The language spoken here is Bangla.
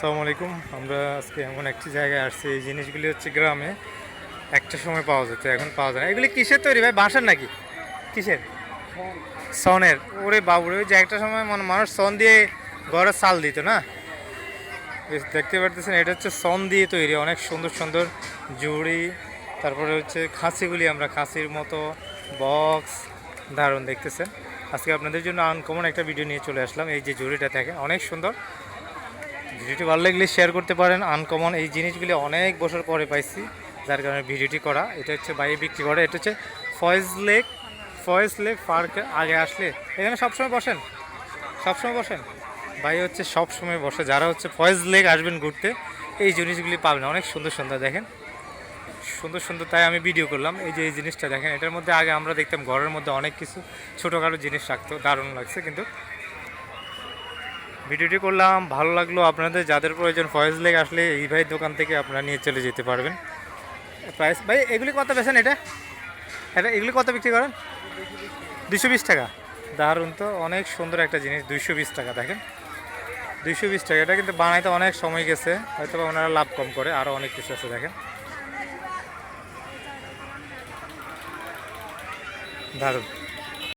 আসসালামু আলাইকুম। আমরা আজকে এমন একটি জায়গায় আসছি, এই জিনিসগুলি হচ্ছে গ্রামে একটা সময় পাওয়া যেত, এখন পাওয়া যায় না। এগুলি কিসের তৈরি ভাই? বাঁশের নাকি কিসের? সনের। ওরে বাবুরে, ওই যে একটা সময় মানুষ সন দিয়ে ঘরে চাল দিত না? দেখতে পারতেছেন, এটা হচ্ছে সন দিয়ে তৈরি, অনেক সুন্দর সুন্দর জুড়ি। তারপরে হচ্ছে খাঁচিগুলি, আমরা খাঁচির মতো বক্স, দারুণ দেখতেছেন। আজকে আপনাদের জন্য আনকমন একটা ভিডিও নিয়ে চলে আসলাম। এই যে জুড়িটা দেখেন, অনেক সুন্দর। ভিডিওটি ভালো লাগলে শেয়ার করতে পারেন। আনকমন এই জিনিসগুলি অনেক বছর পরে পাইছি, যার কারণে ভিডিওটি করা। এটা হচ্ছে বাইরে বিক্রি করে। এটা হচ্ছে ফয়েজ লেক পার্কে আগে আসলে এখানে সবসময় বসেন, সবসময় বসেন ভাই, হচ্ছে সবসময় বসে। যারা হচ্ছে ফয়েজ লেক আসবেন ঘুরতে, এই জিনিসগুলি পাবেন। অনেক সুন্দর সুন্দর দেখেন, সুন্দর সুন্দর, তাই আমি ভিডিও করলাম। এই যে এই জিনিসটা দেখেন, এটার মধ্যে আগে আমরা দেখতাম ঘরের মধ্যে অনেক কিছু ছোটোখাটো জিনিস রাখতো, দারুণ লাগছে। কিন্তু ভিডিওটি করলাম, ভালো লাগলো। আপনাদের যাদের প্রয়োজন ফয়েজ লেক আসলে এই ভাই দোকান থেকে আপনারা নিয়ে চলে যেতে পারবেন। প্রাইস ভাই এগুলি কত বেছেন? এটা এটা এগুলি কত বিক্রি করেন? 220 টাকা। দারুণ তো, অনেক সুন্দর একটা জিনিস। 220 টাকা দেখেন, 220 টাকা। এটা কিন্তু বানাইতে অনেক সময় গেছে, হয়তো ওনারা লাভ কম করে। আরও অনেক কিছু আছে দেখেন, দারুণ।